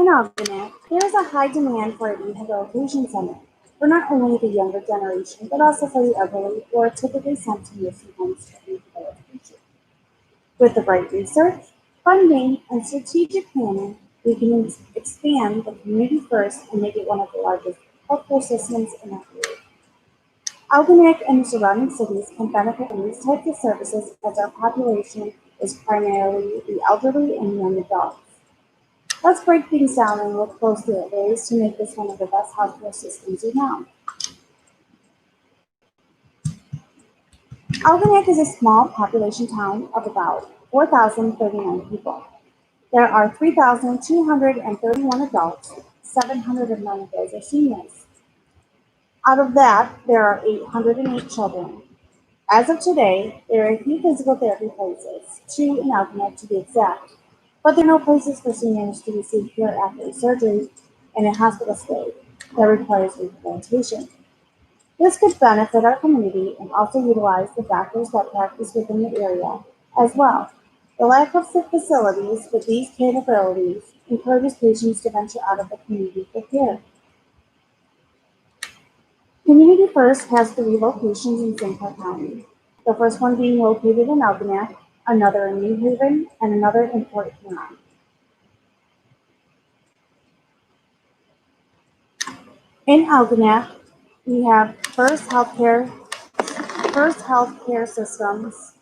In Algonac, there is a high demand for a rehabilitation center for not only the younger generation, but also for the elderly who are typically sent to nursing homes for rehabilitation. With the right research, funding, and strategic planning, we can expand the community first and make it one of the largest healthcare systems in our area. Algonac and the surrounding cities can benefit from these types of services as our population is primarily the elderly and young adults. Let's break things down and look closely at ways to make this one of the best healthcare systems around. Algonac is a small population town of about 4,039 people. There are 3,231 adults, 709 of those are seniors. Out of that, there are 808 children. As of today, there are a few physical therapy places, 2 in Algonac to be exact, but there are no places for seniors to receive care after surgery and a hospital stay that requires rehabilitation. This could benefit our community and also utilize the doctors that practice within the area as well. The lack of facilities with these capabilities encourages patients to venture out of the community for care. Community First has 3 locations in St. Clair County. The first one being located in Algonac, another in New Haven, and another in Port Huron. In Algonac, we have First Health Care Systems,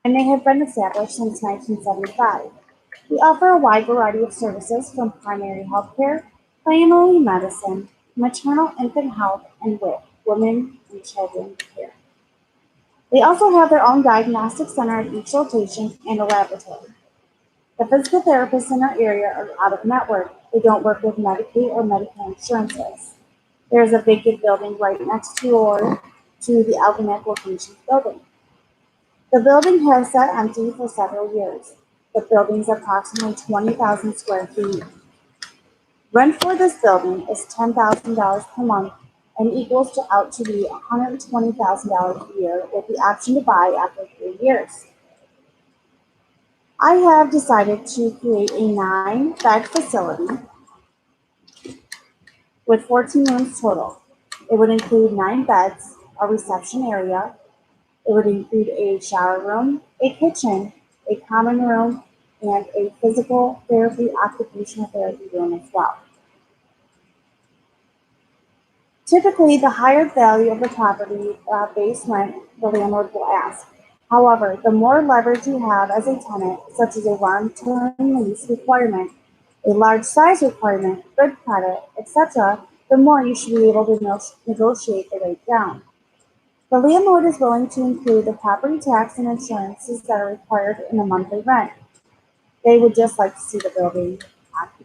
and they have been established since 1975. We offer a wide variety of services from primary health care, family medicine, maternal infant health, and WIC, women and children care. They also have their own diagnostic center at each location and a laboratory. The physical therapists in our area are out of network. They don't work with Medicaid or Medicare insurances. There is a vacant building right next door to the Algonac location building. The building has sat empty for several years. The building is approximately 20,000 square feet. Rent for this building is $10,000 per month and equals to out to be $120,000 a year with the option to buy after 3 years. I have decided to create a 9-bed facility with 14 rooms total. It would include 9 beds, a reception area. It would include a shower room, a kitchen, a common room, and a physical therapy, occupational therapy room as well. Typically, the higher value of the property base rent the landlord will ask. However, the more leverage you have as a tenant, such as a long-term lease requirement, a large size requirement, good credit, etc., the more you should be able to negotiate the rate down. The landlord is willing to include the property tax and insurances that are required in the monthly rent. They would just like to see the building occupied.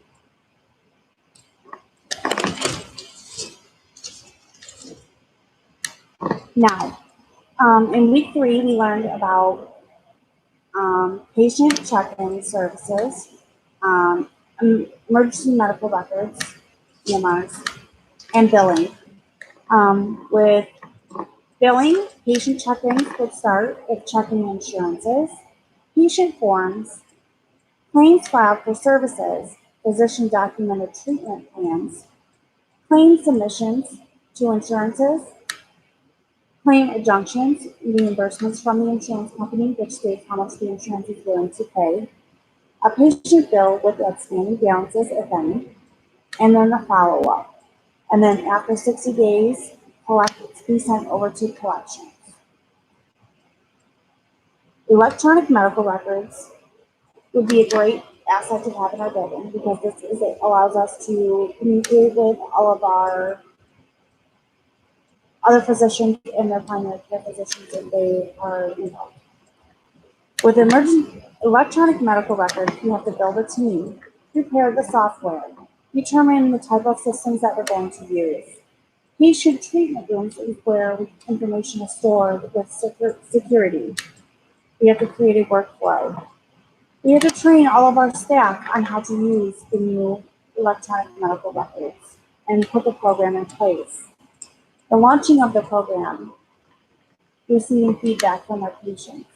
Now, in week 3, we learned about patient check-in services, emergency medical records, EMRs, and billing. With billing, patient check-ins would start with checking insurances, patient forms, claims filed for services, physician documented treatment plans, claim submissions to insurances, claim adjunctions, reimbursements from the insurance company, which states how much the insurance is willing to pay, a patient bill with outstanding balances, if any, and then a follow-up. And then after 60 days, be sent over to collections. Electronic medical records would be a great asset to have in our building because it allows us to communicate with all of our other physicians and their primary care physicians if they are involved. With electronic medical records, you have to build a team, prepare the software, determine the type of systems that we're going to use. Patient treatment rooms is where information is stored with security. We have to create a workflow. We have to train all of our staff on how to use the new electronic medical records and put the program in place. The launching of the program, receiving feedback from our patients,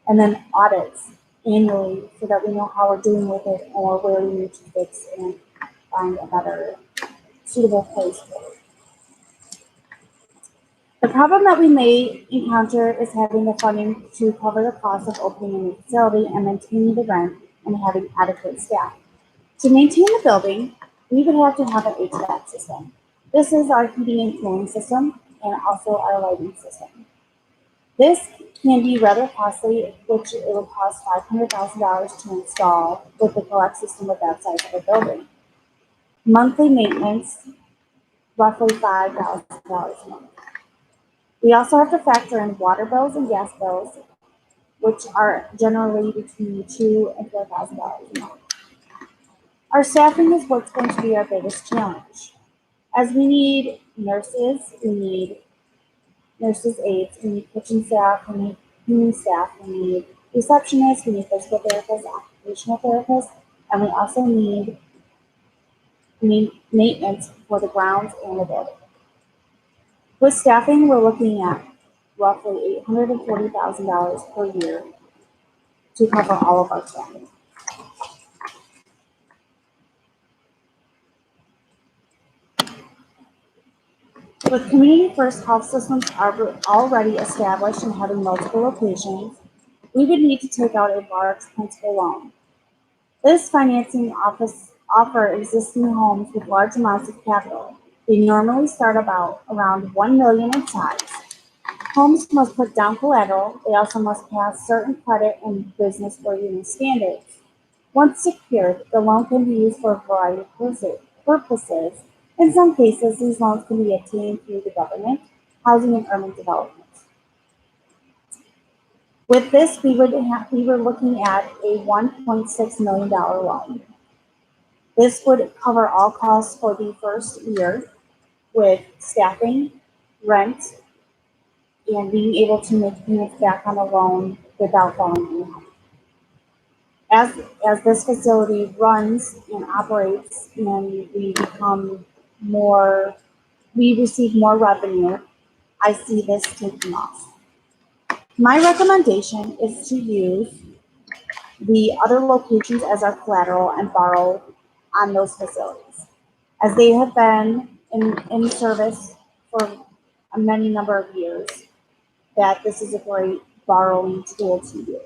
and then audits, annually so that we know how we're doing with it or where we need to fix and find a better suitable place for it. The problem that we may encounter is having the funding to cover the cost of opening a new facility and maintaining the rent and having adequate staff. To maintain the building, we would have to have an HVAC system. This is our heating and cooling system and also our lighting system. This can be rather costly, which it would cost $500,000 to install with the correct system with that size of a building. Monthly maintenance, roughly $5,000 a month. We also have to factor in water bills and gas bills, which are generally between $2,000 and $4,000 a month. Our staffing is what's going to be our biggest challenge, as we need nurses, we need nurses aides, we need kitchen staff, we need cleaning staff, we need receptionists, we need physical therapists, occupational therapists, and we also need maintenance for the grounds and the building. With staffing, we're looking at roughly $840,000 per year to cover all of our staffing. With Community First Health Systems already established and having multiple locations, we would need to take out a large principal loan. This financing offer existing homes with large amounts of capital. They normally start about around $1 million in size. Homes must put down collateral. They also must pass certain credit and business worthiness standards. Once secured, the loan can be used for a variety of purposes. In some cases, these loans can be obtained through the government, housing and urban development. With this, we were looking at a $1.6 million loan. This would cover all costs for the first year with staffing, rent, and being able to make payments back on the loan without falling behind. As this facility runs and operates and we receive more revenue, I see this taking off. My recommendation is to use the other locations as our collateral and borrow on those facilities, as they have been in service for a many number of years, that this is a great borrowing tool to use.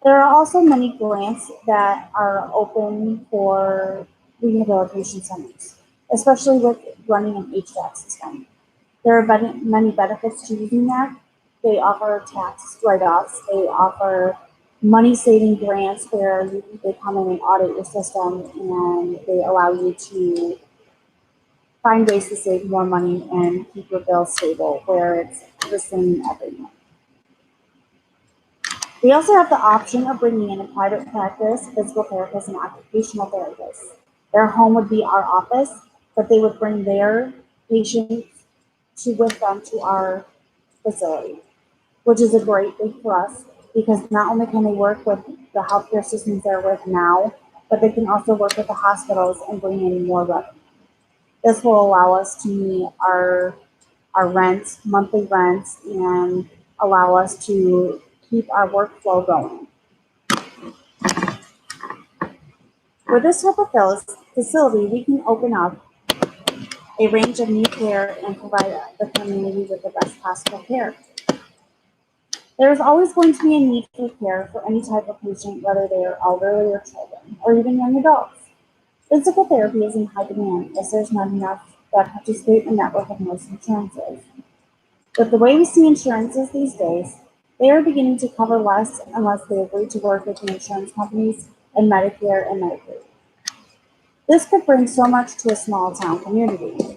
There are also many grants that are open for rehabilitation centers, especially with running an HVAC system. There are many benefits to using that. They offer tax write-offs. They offer money-saving grants where they come in and audit your system, and they allow you to find ways to save more money and keep your bills stable, where it's the same every month. We also have the option of bringing in a private practice, physical therapist, and occupational therapist. Their home would be our office, but they would bring their patients with them to our facility, which is a great thing for us because not only can they work with the healthcare systems they're with now, but they can also work with the hospitals and bring in more revenue. This will allow us to meet our rent, monthly rents, and allow us to keep our workflow going. For this type of facility, we can open up a range of new care and provide the community with the best possible care. There is always going to be a need for care for any type of patient, whether they are elderly or children, or even young adults. Physical therapy is in high demand as there's not enough that participate in the network of most insurances. With the way we see insurances these days, they are beginning to cover less unless they agree to work with the insurance companies and Medicare and Medicaid. This could bring so much to a small town community.